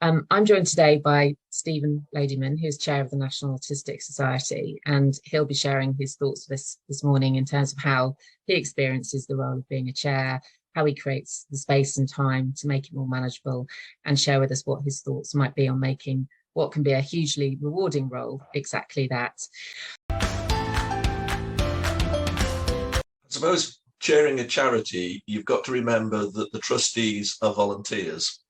I'm joined today by Stephen Ladyman, who's chair of the National Autistic Society, and he'll be sharing his thoughts this morning in terms of how he experiences the role of being a chair, how he creates the space and time to make it more manageable, and share with us what his thoughts might be on making what can be a hugely rewarding role exactly that. I suppose chairing a charity, you've got to remember that the trustees are volunteers.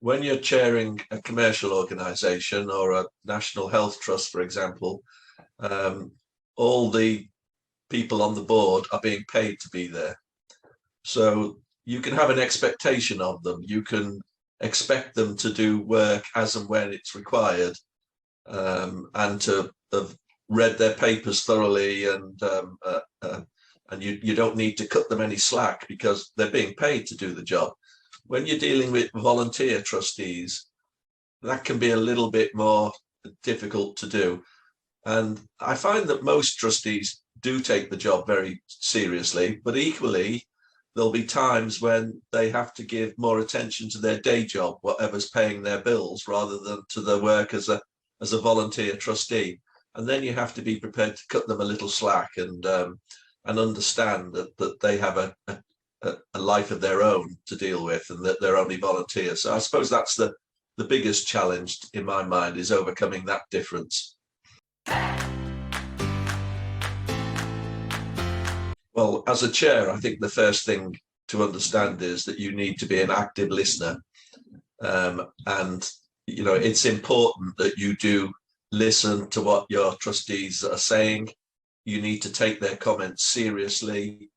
When you're chairing a commercial organisation or a national health trust, for example, all the people on the board are being paid to be there. So you can have an expectation of them. You can expect them to do work as and when it's required, and to have read their papers thoroughly, and you don't need to cut them any slack because they're being paid to do the job. When you're dealing with volunteer trustees, that can be a little bit more difficult to do. And I find that most trustees do take the job very seriously, but equally, there'll be times when they have to give more attention to their day job, whatever's paying their bills, rather than to their work as a volunteer trustee. And then you have to be prepared to cut them a little slack and understand that they have a life of their own to deal with, and that they're only volunteers. So I suppose that's the biggest challenge in my mind, is overcoming that difference. Well, as a chair, I think the first thing to understand is that you need to be an active listener. And, you know, it's important that you do listen to what your trustees are saying. You need to take their comments seriously.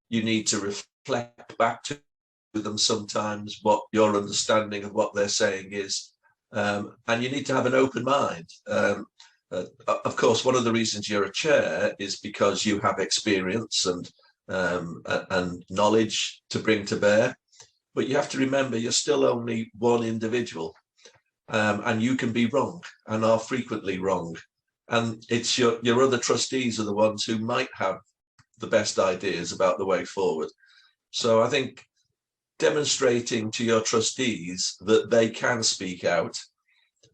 You need to reflect back to them sometimes what your understanding of what they're saying is. And you need to have an open mind. Of course, one of the reasons you're a chair is because you have experience and knowledge to bring to bear. But you have to remember you're still only one individual, and you can be wrong and are frequently wrong. And it's your other trustees are the ones who might have the best ideas about the way forward. So I think demonstrating to your trustees that they can speak out,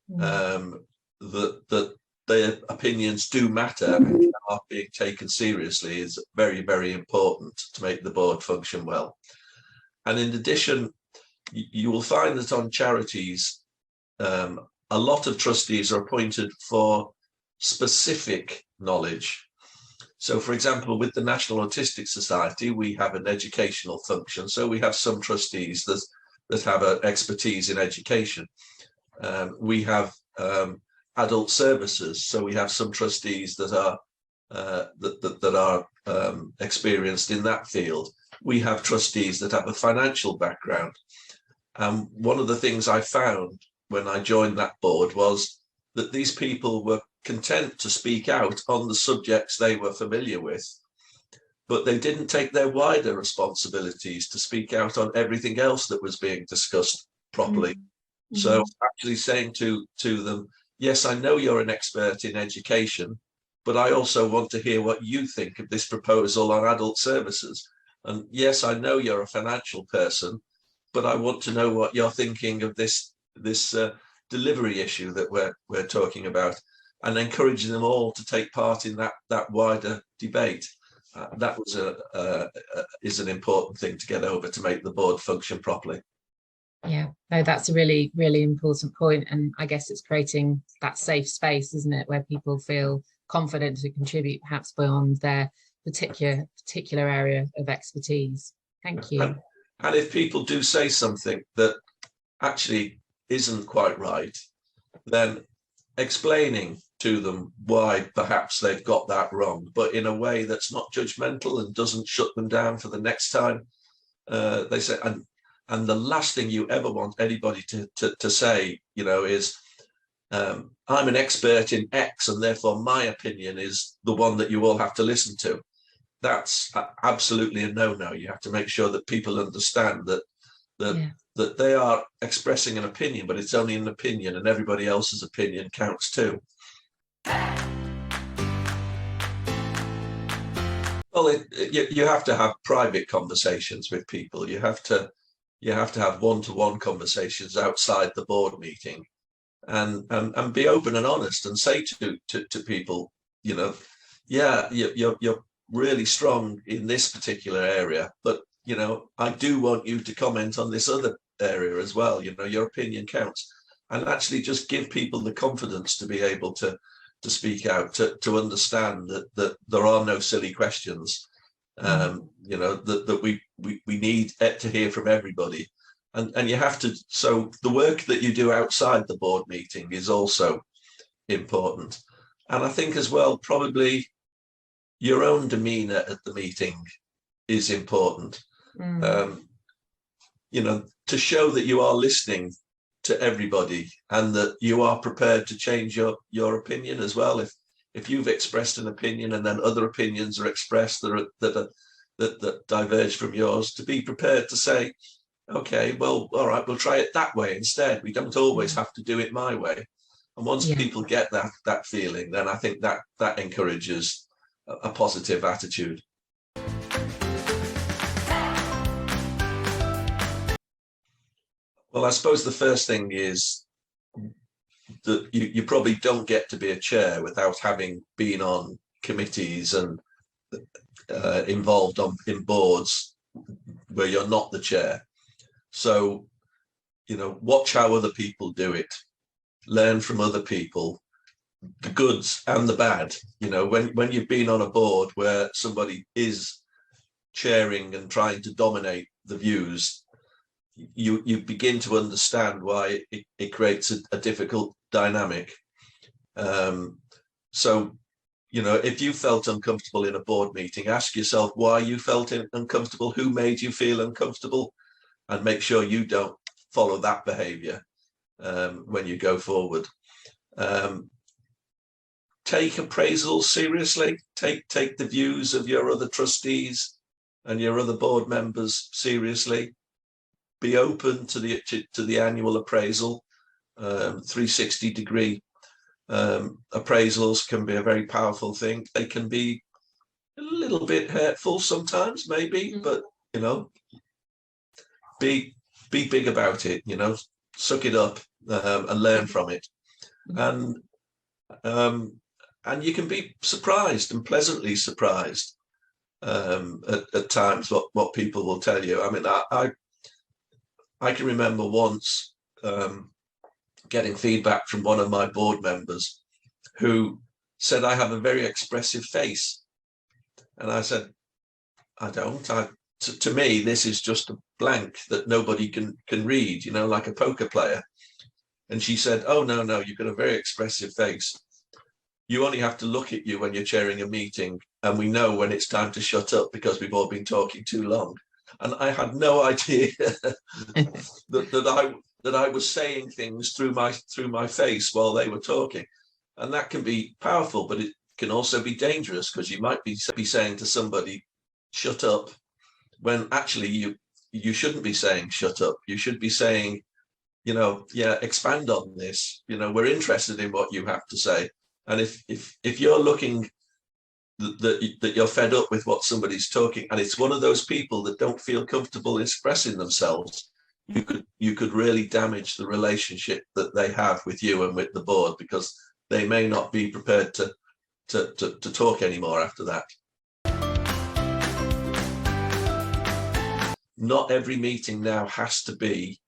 that their opinions do matter and are being taken seriously, is very, very important to make the board function well. And in addition, you will find that on charities, a lot of trustees are appointed for specific knowledge. So, for example, with the National Autistic Society, we have an educational function. So we have some trustees that have an expertise in education. We have adult services. So we have some trustees that are experienced in that field. We have trustees that have a financial background. And one of the things I found when I joined that board was that these people were content to speak out on the subjects they were familiar with, but they didn't take their wider responsibilities to speak out on everything else that was being discussed properly. Mm-hmm. So actually saying to them, yes, I know you're an expert in education, but I also want to hear what you think of this proposal on adult services. And yes, I know you're a financial person, but I want to know what you're thinking of this delivery issue that we're talking about, and encouraging them all to take part in that wider debate. That was is an important thing to get over to make the board function properly. Yeah, no, that's a really, really important point. And I guess it's creating that safe space, isn't it, where people feel confident to contribute perhaps beyond their particular area of expertise. Thank you. And if people do say something that actually isn't quite right, then explaining to them why perhaps they've got that wrong, but in a way that's not judgmental and doesn't shut them down for the next time. They say, and the last thing you ever want anybody to say, you know, is I'm an expert in X and therefore my opinion is the one that you all have to listen to. That's absolutely a no-no. You have to make sure that people understand that they are expressing an opinion, but it's only an opinion, and everybody else's opinion counts too. Well, you have to have private conversations with people. You have to you have to have one-to-one conversations outside the board meeting, and be open and honest and say to people, you know, yeah, you're really strong in this particular area, but you know, I do want you to comment on this other area as well. You know, your opinion counts, and actually just give people the confidence to be able to speak out, to understand that there are no silly questions. You know, that we need to hear from everybody, and you have to. So the work that you do outside the board meeting is also important, and I think as well, probably your own demeanour at the meeting is important. You know, to show that you are listening to everybody and that you are prepared to change your opinion as well. If you've expressed an opinion and then other opinions are expressed that diverge from yours, to be prepared to say, okay, well, all right, we'll try it that way instead. We don't always have to do it my way. And once people get that feeling, then I think that encourages a positive attitude. Well, I suppose the first thing is that you probably don't get to be a chair without having been on committees and involved in boards where you're not the chair. So, you know, watch how other people do it, learn from other people, the goods and the bad. You know, when you've been on a board where somebody is chairing and trying to dominate the views, you begin to understand why it creates a difficult dynamic. So, you know, if you felt uncomfortable in a board meeting, ask yourself why you felt uncomfortable, who made you feel uncomfortable, and make sure you don't follow that behavior when you go forward. Take appraisals seriously. Take the views of your other trustees and your other board members seriously. Be open to the annual appraisal. 360-degree appraisals can be a very powerful thing. They can be a little bit hurtful sometimes, maybe, but you know, be big about it. You know, suck it up and learn from it, and you can be surprised and pleasantly surprised at times what people will tell you. I mean, I can remember once getting feedback from one of my board members who said I have a very expressive face. And I said, I don't. To me, this is just a blank that nobody can read, you know, like a poker player. And she said, oh, no, you've got a very expressive face. You only have to look at you when you're chairing a meeting, and we know when it's time to shut up because we've all been talking too long. And I had no idea that I was saying things through my face while they were talking, and that can be powerful, but it can also be dangerous because you might be saying to somebody, "Shut up," when actually you shouldn't be saying "shut up." You should be saying, you know, yeah, expand on this. You know, we're interested in what you have to say, and if you're looking that you're fed up with what somebody's talking, and it's one of those people that don't feel comfortable expressing themselves, you could really damage the relationship that they have with you and with the board, because they may not be prepared to talk anymore after that. Not every meeting now has to be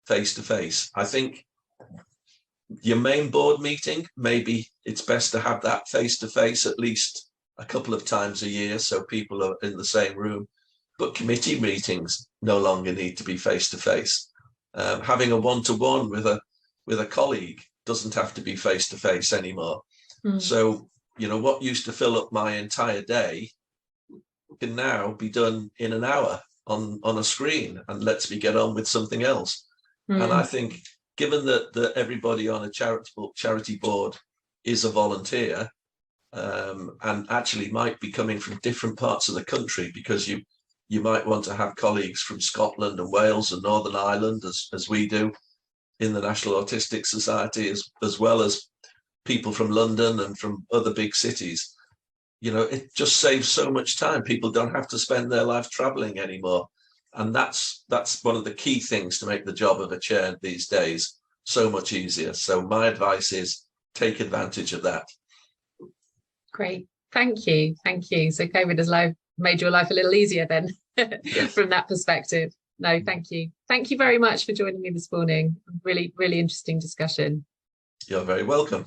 face to face. I think your main board meeting, maybe it's best to have that face to face at least a couple of times a year, so people are in the same room. But committee meetings no longer need to be face to face. Having a one-to-one with a colleague doesn't have to be face to face anymore. So, you know, what used to fill up my entire day can now be done in an hour on a screen, and lets me get on with something else. And I think, given that everybody on a charity board is a volunteer, and actually might be coming from different parts of the country, because you might want to have colleagues from Scotland and Wales and Northern Ireland, as we do in the National Autistic Society, as well as people from London and from other big cities. You know, it just saves so much time. People don't have to spend their life traveling anymore. And that's one of the key things to make the job of a chair these days so much easier. So my advice is take advantage of that. Great. Thank you. Thank you. So COVID has made your life a little easier then from that perspective. No, thank you. Thank you very much for joining me this morning. Really, really interesting discussion. You're very welcome.